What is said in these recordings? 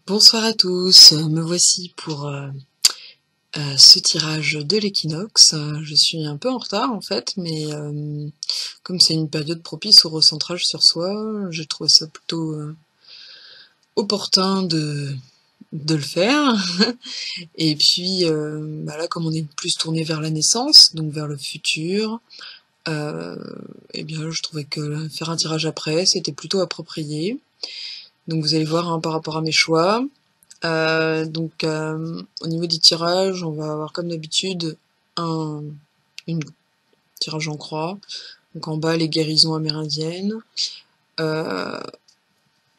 Bonsoir à tous, me voici pour ce tirage de l'équinoxe. Je suis un peu en retard en fait, mais comme c'est une période propice au recentrage sur soi, j'ai trouvé ça plutôt opportun de le faire. Et puis là, comme on est plus tourné vers la naissance, donc vers le futur, eh bien je trouvais que faire un tirage après, c'était plutôt approprié. Donc vous allez voir par rapport à mes choix. Au niveau du tirage, on va avoir comme d'habitude une tirage en croix. Donc en bas, les guérisons amérindiennes. En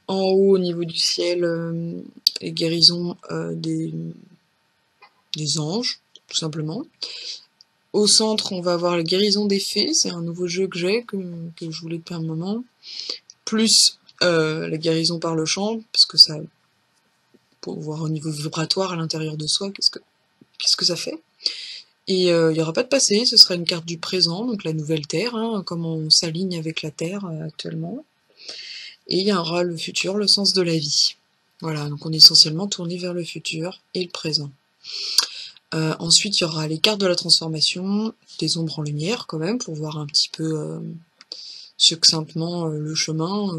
haut, au niveau du ciel, les guérisons des anges, tout simplement. Au centre, on va avoir les guérisons des fées. C'est un nouveau jeu que j'ai, que je voulais depuis un moment. Plus la guérison par le chant, parce que ça, pour voir au niveau vibratoire à l'intérieur de soi, qu'est-ce que ça fait. Et il n'y aura pas de passé, ce sera une carte du présent, donc la nouvelle Terre, comment on s'aligne avec la Terre actuellement. Et il y aura le futur, le sens de la vie. Voilà, donc on est essentiellement tourné vers le futur et le présent. Ensuite, il y aura les cartes de la transformation, des ombres en lumière quand même, pour voir un petit peu succinctement le chemin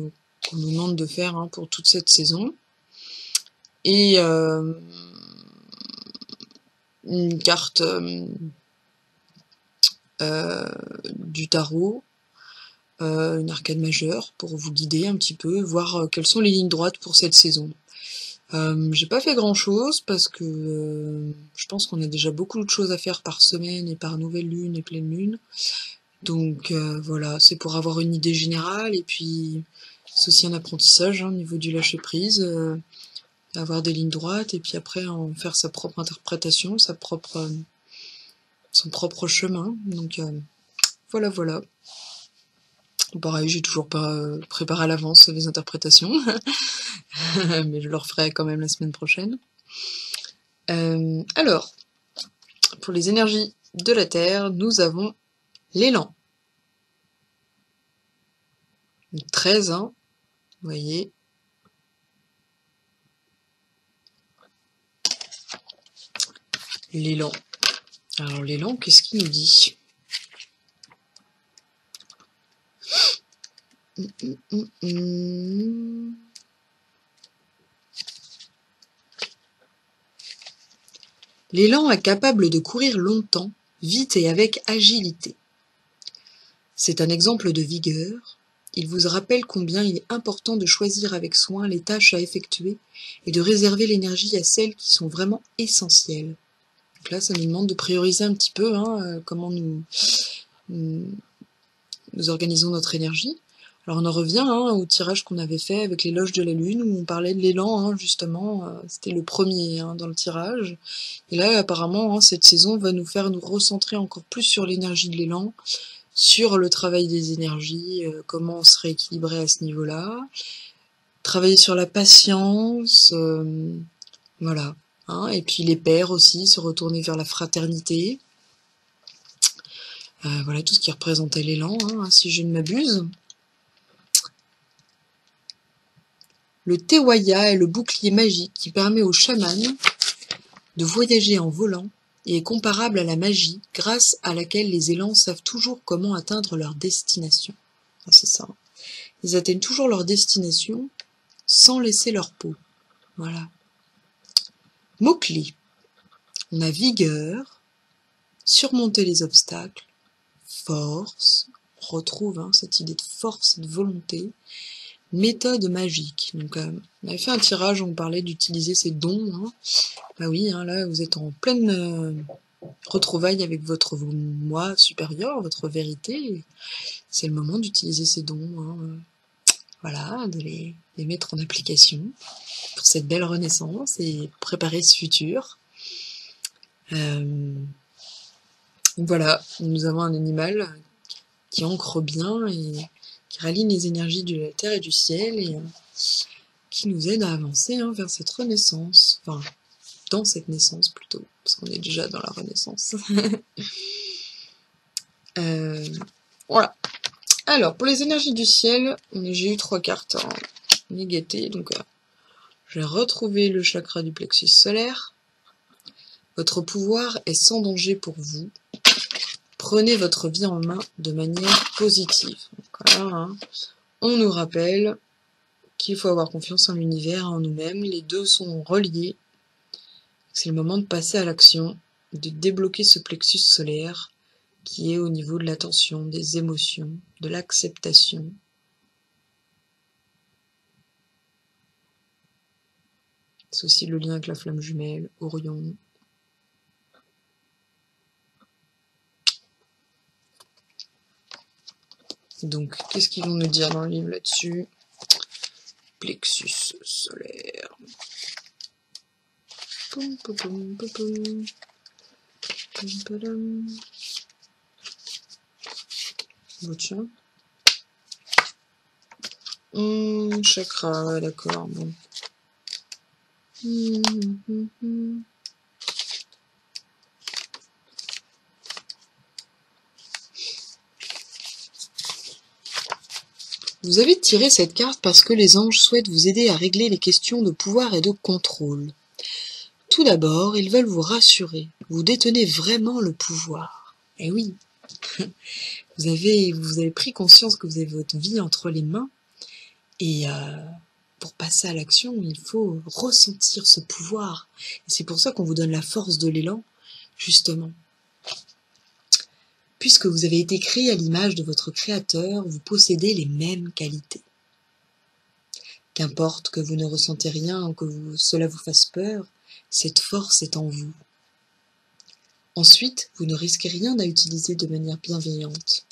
qu'on nous demande de faire pour toute cette saison. Et une carte du tarot, une arcade majeure pour vous guider un petit peu, voir quelles sont les lignes droites pour cette saison. J'ai pas fait grand chose parce que je pense qu'on a déjà beaucoup de choses à faire par semaine et par nouvelle lune et pleine lune. Donc voilà, c'est pour avoir une idée générale et puis c'est aussi un apprentissage au niveau du lâcher prise, avoir des lignes droites et puis après en faire sa propre interprétation, son propre chemin. Donc voilà. Pareil, j'ai toujours pas préparé à l'avance les interprétations, mais je le referai quand même la semaine prochaine. Alors, pour les énergies de la Terre, nous avons l'élan. 13, vous voyez. L'élan. Alors l'élan, qu'est-ce qu'il nous dit ? L'élan est capable de courir longtemps, vite et avec agilité. C'est un exemple de vigueur. Il vous rappelle combien il est important de choisir avec soin les tâches à effectuer et de réserver l'énergie à celles qui sont vraiment essentielles. Donc là, ça nous demande de prioriser un petit peu comment nous organisons notre énergie. Alors on en revient au tirage qu'on avait fait avec l'éloge de la lune où on parlait de l'élan justement, c'était le premier dans le tirage. Et là apparemment cette saison va nous faire nous recentrer encore plus sur l'énergie de l'élan, sur le travail des énergies, comment se rééquilibrer à ce niveau-là, travailler sur la patience, voilà. Et puis les pairs aussi, se retourner vers la fraternité. Voilà tout ce qui représentait l'élan, si je ne m'abuse. Le Tewaya est le bouclier magique qui permet aux chamans de voyager en volant et est comparable à la magie grâce à laquelle les élans savent toujours comment atteindre leur destination. C'est ça. Ils atteignent toujours leur destination sans laisser leur peau. Voilà. Mots-clés. On a vigueur, surmonter les obstacles, force, on retrouve cette idée de force et de volonté, méthode magique. Donc on avait fait un tirage où on parlait d'utiliser ses dons. Bah oui, là vous êtes en pleine retrouvaille avec votre moi supérieur, votre vérité. C'est le moment d'utiliser ces dons. Voilà, de les mettre en application pour cette belle renaissance et préparer ce futur. Voilà, nous avons un animal qui ancre bien et qui rallie les énergies de la terre et du ciel et qui nous aide à avancer vers cette renaissance. Enfin, dans cette naissance plutôt, parce qu'on est déjà dans la renaissance. Voilà. Alors, pour les énergies du ciel, j'ai eu 3 cartes négatées, donc J'ai retrouvé le chakra du plexus solaire. Votre pouvoir est sans danger pour vous. Prenez votre vie en main de manière positive. Donc voilà, hein. On nous rappelle qu'il faut avoir confiance en l'univers et en nous-mêmes. Les deux sont reliés. C'est le moment de passer à l'action, de débloquer ce plexus solaire qui est au niveau de l'attention, des émotions, de l'acceptation. C'est aussi le lien avec la flamme jumelle, Orion. Donc, qu'est-ce qu'ils vont nous dire dans le livre là-dessus? Plexus solaire. Poum, poum, poum, poum, poum. Poum, padam. Bon, tiens. Chakra, ouais, d'accord, bon. Vous avez tiré cette carte parce que les anges souhaitent vous aider à régler les questions de pouvoir et de contrôle. Tout d'abord, ils veulent vous rassurer. Vous détenez vraiment le pouvoir. Eh oui, vous avez pris conscience que vous avez votre vie entre les mains et pour passer à l'action, il faut ressentir ce pouvoir. Et c'est pour ça qu'on vous donne la force de l'élan, justement. Puisque vous avez été créé à l'image de votre créateur, vous possédez les mêmes qualités. Qu'importe que vous ne ressentez rien ou que cela vous fasse peur, cette force est en vous. Ensuite, vous ne risquez rien à utiliser de manière bienveillante.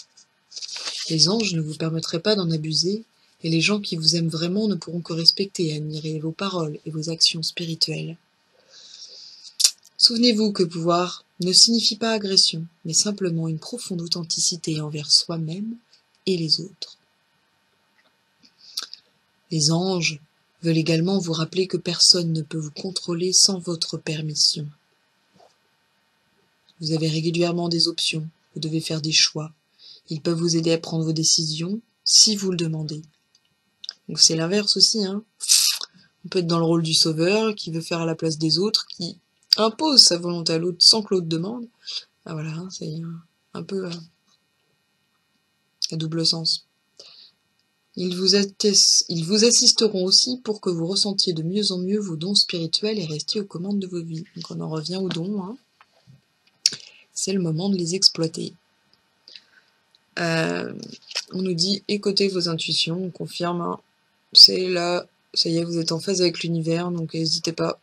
Les anges ne vous permettraient pas d'en abuser, et les gens qui vous aiment vraiment ne pourront que respecter et admirer vos paroles et vos actions spirituelles. Souvenez-vous que pouvoir ne signifie pas agression, mais simplement une profonde authenticité envers soi-même et les autres. Les anges veulent également vous rappeler que personne ne peut vous contrôler sans votre permission. Vous avez régulièrement des options, vous devez faire des choix. Ils peuvent vous aider à prendre vos décisions si vous le demandez. Donc c'est l'inverse aussi, hein. On peut être dans le rôle du sauveur qui veut faire à la place des autres, qui impose sa volonté à l'autre sans que l'autre demande. Ah voilà, hein, c'est un peu à double sens. Ils vous assisteront aussi pour que vous ressentiez de mieux en mieux vos dons spirituels et restiez aux commandes de vos vies. Donc on en revient aux dons, hein. C'est le moment de les exploiter. On nous dit écoutez vos intuitions, on confirme, hein. C'est là, ça y est, vous êtes en phase avec l'univers, donc n'hésitez pas.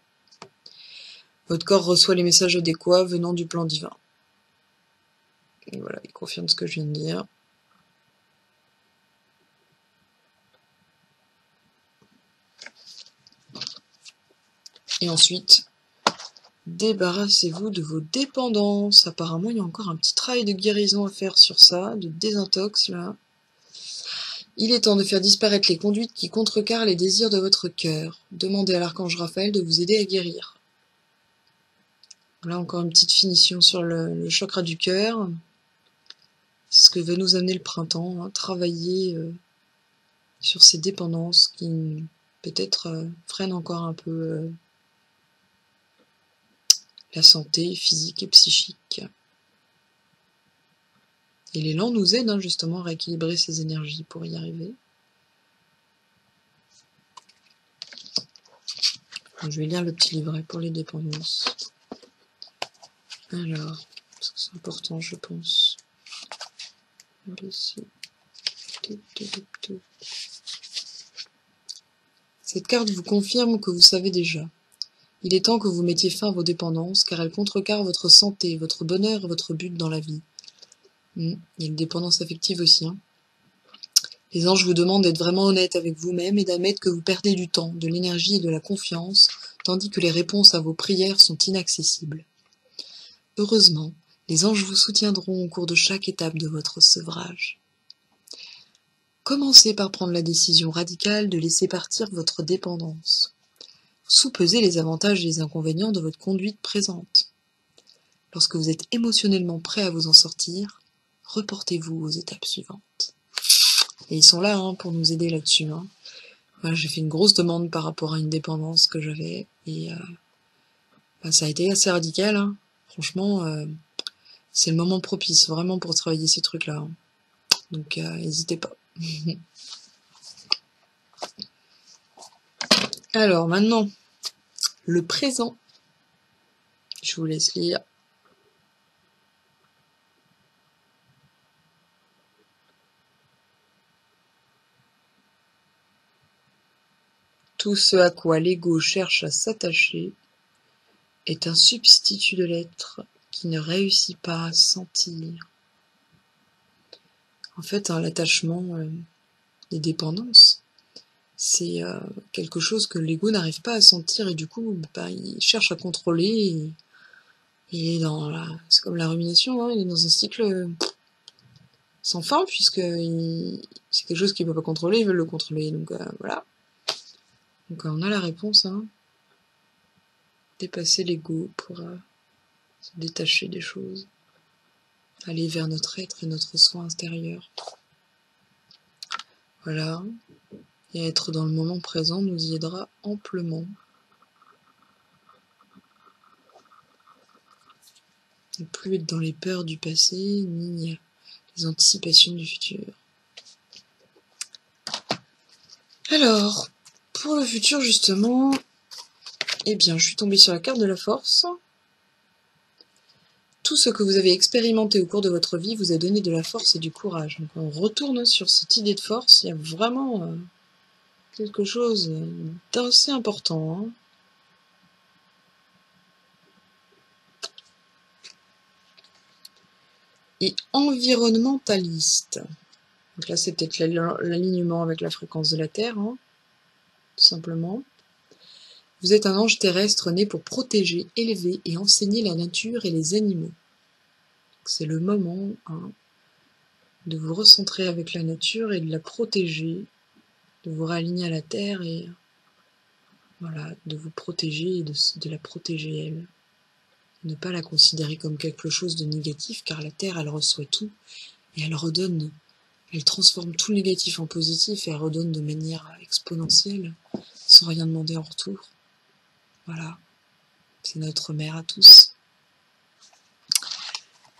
Votre corps reçoit les messages adéquats venant du plan divin. Et voilà, il confirme ce que je viens de dire. Et ensuite, débarrassez-vous de vos dépendances. Apparemment, il y a encore un petit travail de guérison à faire sur ça, de désintox là. Il est temps de faire disparaître les conduites qui contrecarrent les désirs de votre cœur. Demandez à l'archange Raphaël de vous aider à guérir. Là, encore une petite finition sur le chakra du cœur. C'est ce que va nous amener le printemps, hein, travailler sur ces dépendances qui peut-être freinent encore un peu la santé physique et psychique. Et l'élan nous aide justement à rééquilibrer ces énergies pour y arriver. Donc, je vais lire le petit livret pour les dépendances. Alors, parce que c'est important, je pense. Ici. Cette carte vous confirme que vous savez déjà. Il est temps que vous mettiez fin à vos dépendances, car elles contrecarrent votre santé, votre bonheur et votre but dans la vie. Il y a une dépendance affective aussi, hein. Les anges vous demandent d'être vraiment honnête avec vous-même et d'admettre que vous perdez du temps, de l'énergie et de la confiance, tandis que les réponses à vos prières sont inaccessibles. Heureusement, les anges vous soutiendront au cours de chaque étape de votre sevrage. Commencez par prendre la décision radicale de laisser partir votre dépendance. Soupesez les avantages et les inconvénients de votre conduite présente. Lorsque vous êtes émotionnellement prêt à vous en sortir, reportez-vous aux étapes suivantes. Et ils sont là pour nous aider là-dessus. Voilà, j'ai fait une grosse demande par rapport à une dépendance que j'avais, et ça a été assez radical, hein. Franchement, c'est le moment propice vraiment pour travailler ces trucs-là, hein. Donc n'hésitez pas. Alors maintenant, le présent. Je vous laisse lire. Tout ce à quoi l'ego cherche à s'attacher est un substitut de l'être qui ne réussit pas à sentir. En fait, hein, l'attachement, les dépendances, c'est quelque chose que l'ego n'arrive pas à sentir, et du coup, il cherche à contrôler. Et il est dans c'est comme la rumination, hein, il est dans un cycle sans fin, puisque c'est quelque chose qu'il ne peut pas contrôler, il veut le contrôler. Donc voilà. Donc on a la réponse, hein. Dépasser l'ego pour se détacher des choses, aller vers notre être et notre soi intérieur. Voilà. Et être dans le moment présent nous y aidera amplement. Ne plus être dans les peurs du passé, ni les anticipations du futur. Alors, pour le futur justement, eh bien, je suis tombée sur la carte de la force. Tout ce que vous avez expérimenté au cours de votre vie vous a donné de la force et du courage. Donc on retourne sur cette idée de force, il y a vraiment quelque chose d'assez important, hein. Et environnementaliste. Donc là, c'est peut-être l'alignement avec la fréquence de la Terre, hein, tout simplement. Vous êtes un ange terrestre né pour protéger, élever et enseigner la nature et les animaux. C'est le moment, hein, de vous recentrer avec la nature et de la protéger, de vous réaligner à la Terre et voilà, de vous protéger et de la protéger elle. Ne pas la considérer comme quelque chose de négatif, car la Terre, elle reçoit tout et elle redonne. Elle transforme tout le négatif en positif et elle redonne de manière exponentielle, sans rien demander en retour. Voilà, c'est notre mère à tous.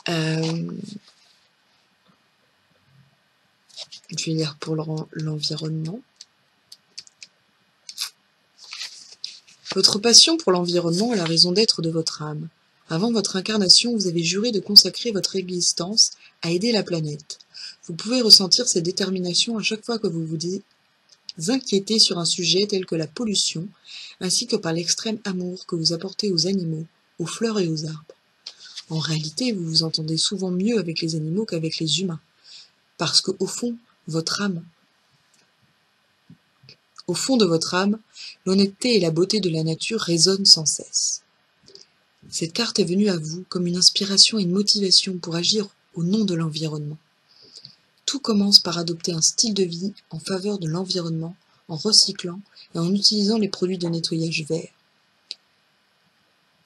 Je vais lire pour l'environnement. Votre passion pour l'environnement est la raison d'être de votre âme. Avant votre incarnation, vous avez juré de consacrer votre existence à aider la planète. Vous pouvez ressentir cette détermination à chaque fois que vous vous inquiétez sur un sujet tel que la pollution, ainsi que par l'extrême amour que vous apportez aux animaux, aux fleurs et aux arbres. En réalité, vous vous entendez souvent mieux avec les animaux qu'avec les humains, parce qu'au fond, au fond de votre âme, l'honnêteté et la beauté de la nature résonnent sans cesse. Cette carte est venue à vous comme une inspiration et une motivation pour agir au nom de l'environnement. Tout commence par adopter un style de vie en faveur de l'environnement, en recyclant et en utilisant les produits de nettoyage verts.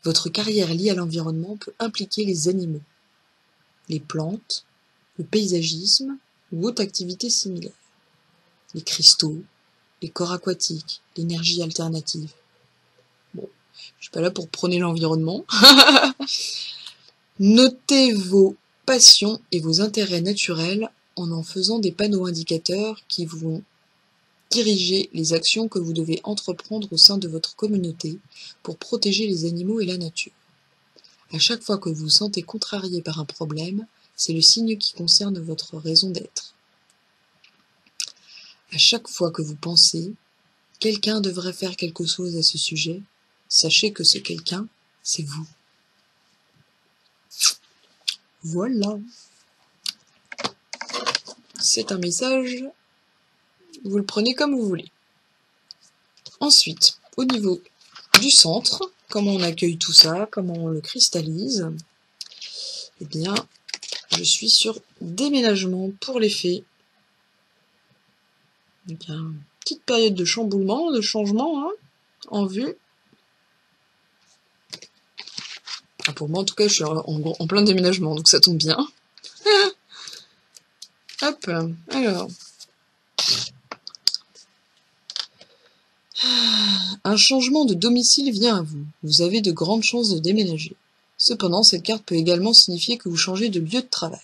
Votre carrière liée à l'environnement peut impliquer les animaux, les plantes, le paysagisme ou autres activités similaires, les cristaux, les corps aquatiques, l'énergie alternative. Bon, je suis pas là pour prôner l'environnement. Notez vos passions et vos intérêts naturels en faisant des panneaux indicateurs qui vont diriger les actions que vous devez entreprendre au sein de votre communauté pour protéger les animaux et la nature. À chaque fois que vous vous sentez contrarié par un problème, c'est le signe qui concerne votre raison d'être. À chaque fois que vous pensez « quelqu'un devrait faire quelque chose à ce sujet », sachez que ce quelqu'un, c'est vous. Voilà. C'est un message, vous le prenez comme vous voulez. Ensuite, au niveau du centre, comment on accueille tout ça, comment on le cristallise, eh bien, je suis sur déménagement pour les fées. Donc, il y a une petite période de chamboulement, de changement, hein, en vue. Ah, pour moi, en tout cas, je suis en plein déménagement, donc ça tombe bien. Hop, alors. Un changement de domicile vient à vous. Vous avez de grandes chances de déménager. Cependant, cette carte peut également signifier que vous changez de lieu de travail.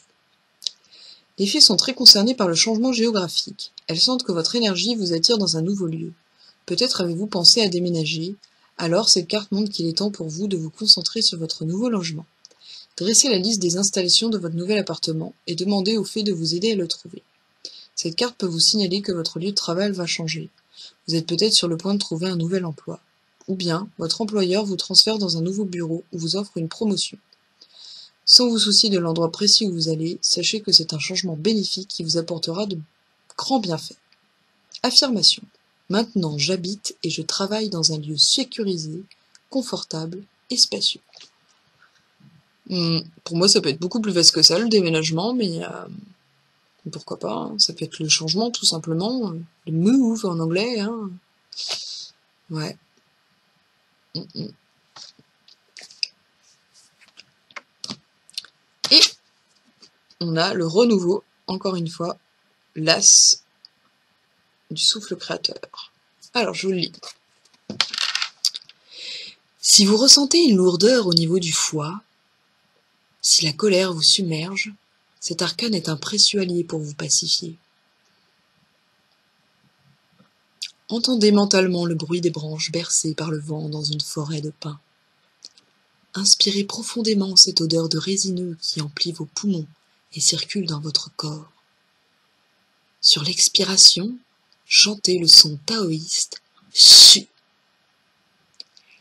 Les filles sont très concernées par le changement géographique. Elles sentent que votre énergie vous attire dans un nouveau lieu. Peut-être avez-vous pensé à déménager. Alors, cette carte montre qu'il est temps pour vous de vous concentrer sur votre nouveau logement. Dressez la liste des installations de votre nouvel appartement et demandez aux fées de vous aider à le trouver. Cette carte peut vous signaler que votre lieu de travail va changer. Vous êtes peut-être sur le point de trouver un nouvel emploi. Ou bien, votre employeur vous transfère dans un nouveau bureau ou vous offre une promotion. Sans vous soucier de l'endroit précis où vous allez, sachez que c'est un changement bénéfique qui vous apportera de grands bienfaits. Affirmation. Maintenant, j'habite et je travaille dans un lieu sécurisé, confortable et spacieux. Pour moi, ça peut être beaucoup plus vaste que ça, le déménagement, mais pourquoi pas, hein. Ça peut être le changement, tout simplement. Le move en anglais, hein. Ouais. Et on a le renouveau, encore une fois, l'as du souffle créateur. Alors, je vous le lis. Si vous ressentez une lourdeur au niveau du foie, si la colère vous submerge, cet arcane est un précieux allié pour vous pacifier. Entendez mentalement le bruit des branches bercées par le vent dans une forêt de pins. Inspirez profondément cette odeur de résineux qui emplit vos poumons et circule dans votre corps. Sur l'expiration, chantez le son taoïste Su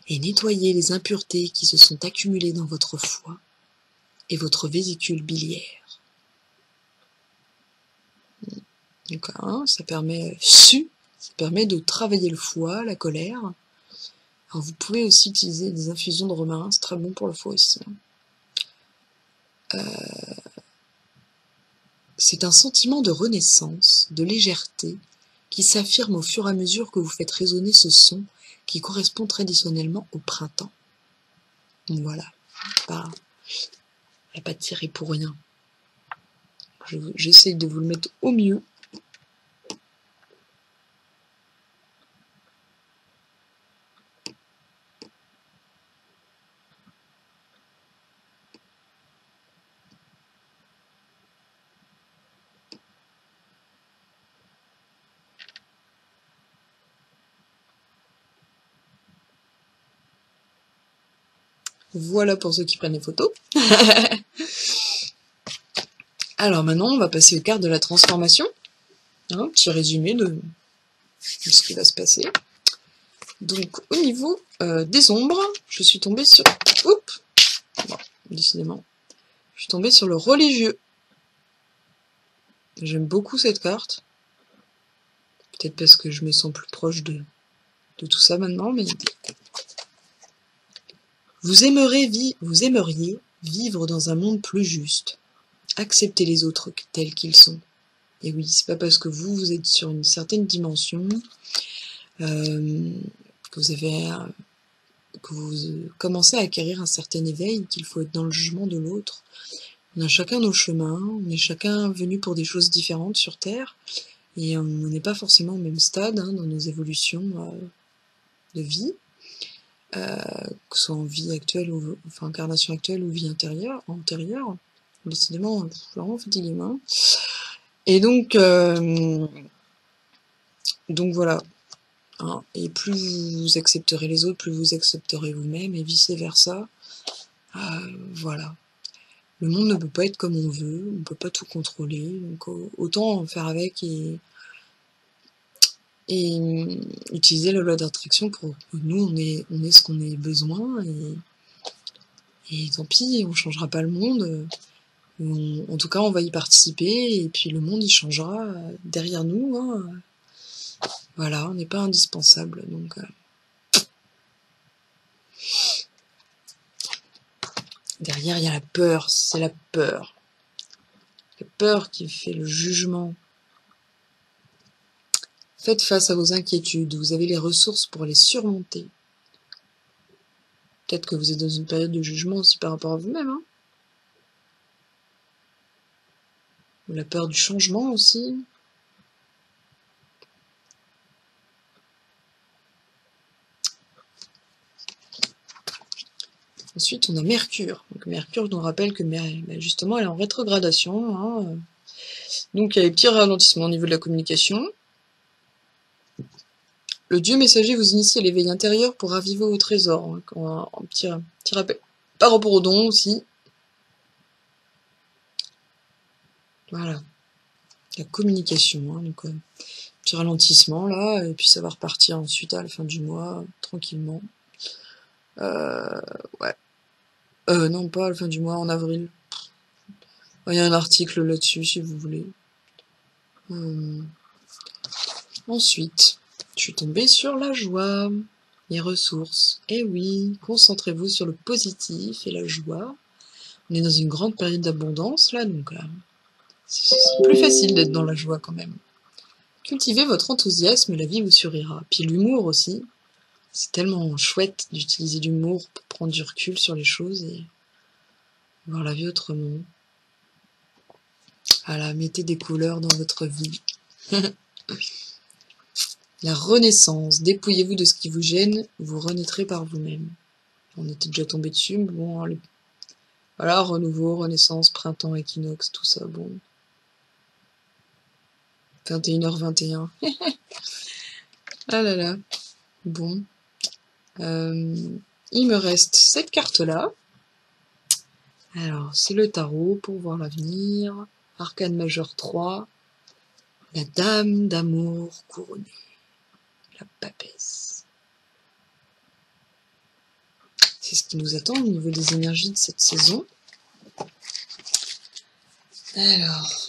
et nettoyez les impuretés qui se sont accumulées dans votre foie et votre vésicule biliaire. Donc, hein, ça permet de travailler le foie, la colère. Alors, vous pouvez aussi utiliser des infusions de romarin, c'est très bon pour le foie aussi. C'est un sentiment de renaissance, de légèreté, qui s'affirme au fur et à mesure que vous faites résonner ce son qui correspond traditionnellement au printemps. Donc voilà, il n'y a pas de tiré pour rien. J'essaye de vous le mettre au mieux. Voilà pour ceux qui prennent les photos. Alors maintenant, on va passer aux cartes de la transformation. Un petit résumé de ce qui va se passer. Donc au niveau des ombres, je suis tombée sur... Oups, bon, décidément. Je suis tombée sur le religieux. J'aime beaucoup cette carte. Peut-être parce que je me sens plus proche de tout ça maintenant, mais... Vous aimeriez vivre dans un monde plus juste. Acceptez les autres tels qu'ils sont. Et oui, c'est pas parce que vous êtes sur une certaine dimension, que vous commencez à acquérir un certain éveil, qu'il faut être dans le jugement de l'autre. On a chacun nos chemins, on est chacun venu pour des choses différentes sur Terre, et on n'est pas forcément au même stade dans nos évolutions de vie, que ce soit en vie actuelle, enfin incarnation actuelle ou vie antérieure. Décidément, je suis vraiment fatiguée, hein. Et donc voilà. Hein, et plus vous accepterez les autres, plus vous accepterez vous-même, et vice-versa. Voilà. Le monde ne peut pas être comme on veut, on ne peut pas tout contrôler, donc autant en faire avec et utiliser la loi d'attraction pour que nous, on ait ce qu'on ait besoin, et tant pis, on changera pas le monde. En tout cas, on va y participer, et puis le monde, il changera derrière nous. Hein. Voilà, on n'est pas indispensable, donc... Derrière, il y a la peur, c'est la peur. La peur qui fait le jugement. Faites face à vos inquiétudes, vous avez les ressources pour les surmonter. Peut-être que vous êtes dans une période de jugement aussi par rapport à vous-même. Hein. Ou la peur du changement aussi. Ensuite, on a Mercure. Donc, Mercure, je nous rappelle que justement, elle est en rétrogradation. Hein. Donc, il y a les petits ralentissements au niveau de la communication. Le dieu messager vous initie à l'éveil intérieur pour raviver vos trésors. Hein. Un petit rappel. Par rapport aux dons aussi. Voilà. La communication. Hein, donc, petit ralentissement là. Et puis, ça va repartir ensuite à la fin du mois, tranquillement. Ouais. Non, pas à la fin du mois, en avril. Il y a un article là-dessus, si vous voulez. Ensuite, je suis tombée sur la joie, les ressources. Eh oui, concentrez-vous sur le positif et la joie. On est dans une grande période d'abondance, là, donc c'est plus facile d'être dans la joie quand même. Cultivez votre enthousiasme, la vie vous sourira. Puis l'humour aussi. C'est tellement chouette d'utiliser l'humour pour prendre du recul sur les choses et voir la vie autrement. Voilà, mettez des couleurs dans votre vie. La renaissance. Dépouillez-vous de ce qui vous gêne, vous renaîtrez par vous-même. On était déjà tombé dessus, mais bon, voilà, renouveau, renaissance, printemps, équinoxe, tout ça, bon. 21h21. Ah là là. Bon. Il me reste cette carte-là. Alors, c'est le tarot pour voir l'avenir. Arcane majeur 3. La dame d'amour couronnée. La papesse. C'est ce qui nous attend au niveau des énergies de cette saison. Alors.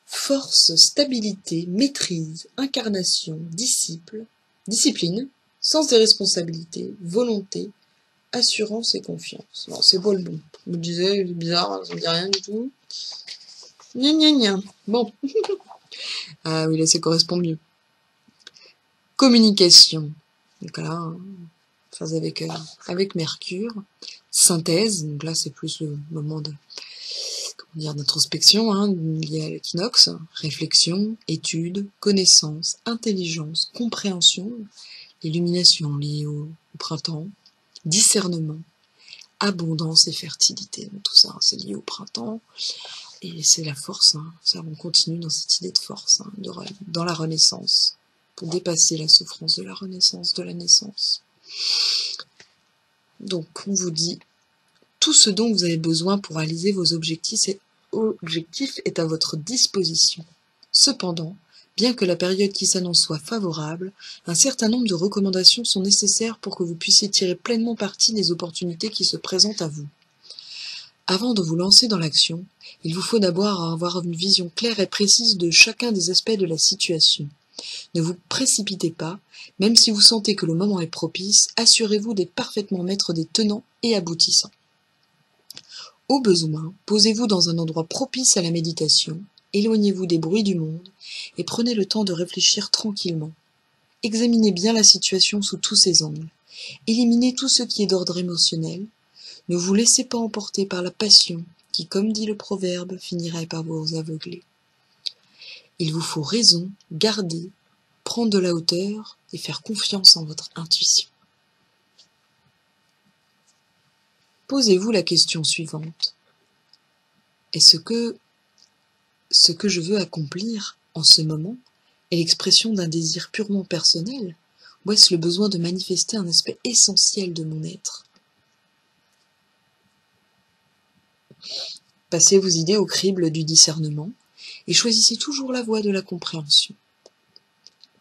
Force, stabilité, maîtrise, incarnation, discipline, sens des responsabilités, volonté, assurance et confiance. Non, c'est pas le bon. Je me disais, il est bizarre, ça me dit rien du tout. Gna gna gna. Bon. Ah oui, là, ça correspond mieux. Communication. Donc là, phase avec Mercure. Synthèse. Donc là, c'est plus le moment d'introspection, hein, lié à l'équinoxe. Réflexion, étude, connaissance, intelligence, compréhension, illumination liée au printemps, discernement, abondance et fertilité. Donc tout ça, c'est lié au printemps. Et c'est la force, hein. Ça, on continue dans cette idée de force, hein, dans la renaissance, pour dépasser la souffrance de la renaissance, de la naissance. Donc, on vous dit, tout ce dont vous avez besoin pour réaliser vos objectifs est à votre disposition. Cependant, bien que la période qui s'annonce soit favorable, un certain nombre de recommandations sont nécessaires pour que vous puissiez tirer pleinement parti des opportunités qui se présentent à vous. Avant de vous lancer dans l'action, il vous faut d'abord avoir une vision claire et précise de chacun des aspects de la situation. Ne vous précipitez pas, même si vous sentez que le moment est propice, assurez-vous d'être parfaitement maître des tenants et aboutissants. Au besoin, posez-vous dans un endroit propice à la méditation, éloignez-vous des bruits du monde et prenez le temps de réfléchir tranquillement. Examinez bien la situation sous tous ses angles. Éliminez tout ce qui est d'ordre émotionnel. Ne vous laissez pas emporter par la passion qui, comme dit le proverbe, finirait par vous aveugler. Il vous faut raison, garder, prendre de la hauteur et faire confiance en votre intuition. Posez-vous la question suivante. Est-ce que ce que je veux accomplir en ce moment est l'expression d'un désir purement personnel, ou est-ce le besoin de manifester un aspect essentiel de mon être ? Passez vos idées au crible du discernement et choisissez toujours la voie de la compréhension.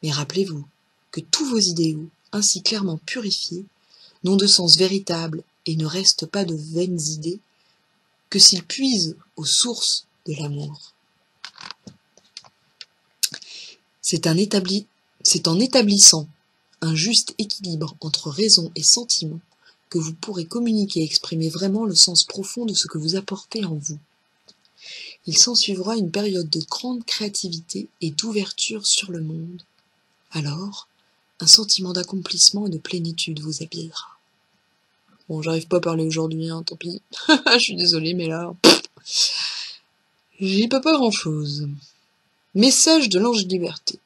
Mais rappelez-vous que tous vos idéaux, ainsi clairement purifiés, n'ont de sens véritable et ne restent pas de vaines idées que s'ils puisent aux sources de l'amour. C'est en établissant un juste équilibre entre raison et sentiment que vous pourrez communiquer et exprimer vraiment le sens profond de ce que vous apportez en vous. Il s'ensuivra une période de grande créativité et d'ouverture sur le monde. Alors, un sentiment d'accomplissement et de plénitude vous habillera. Bon, j'arrive pas à parler aujourd'hui, hein, tant pis. Je suis désolée, mais là, j'y peux pas grand-chose. Message de l'ange liberté.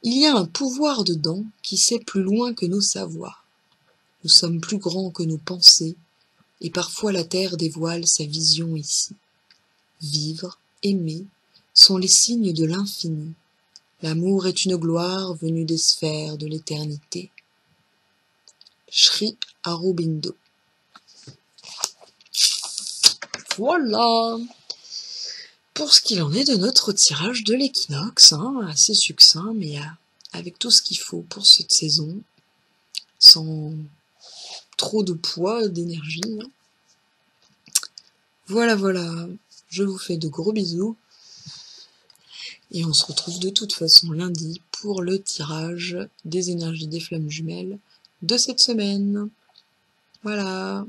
Il y a un pouvoir dedans qui sait plus loin que nos savoirs. Nous sommes plus grands que nos pensées, et parfois la terre dévoile sa vision ici. Vivre, aimer, sont les signes de l'infini. L'amour est une gloire venue des sphères de l'éternité. Sri Aurobindo. Voilà pour ce qu'il en est de notre tirage de l'équinoxe, assez succinct, mais avec tout ce qu'il faut pour cette saison, sans trop de poids, d'énergie. Voilà, je vous fais de gros bisous, et on se retrouve de toute façon lundi pour le tirage des énergies des flammes jumelles de cette semaine. Voilà.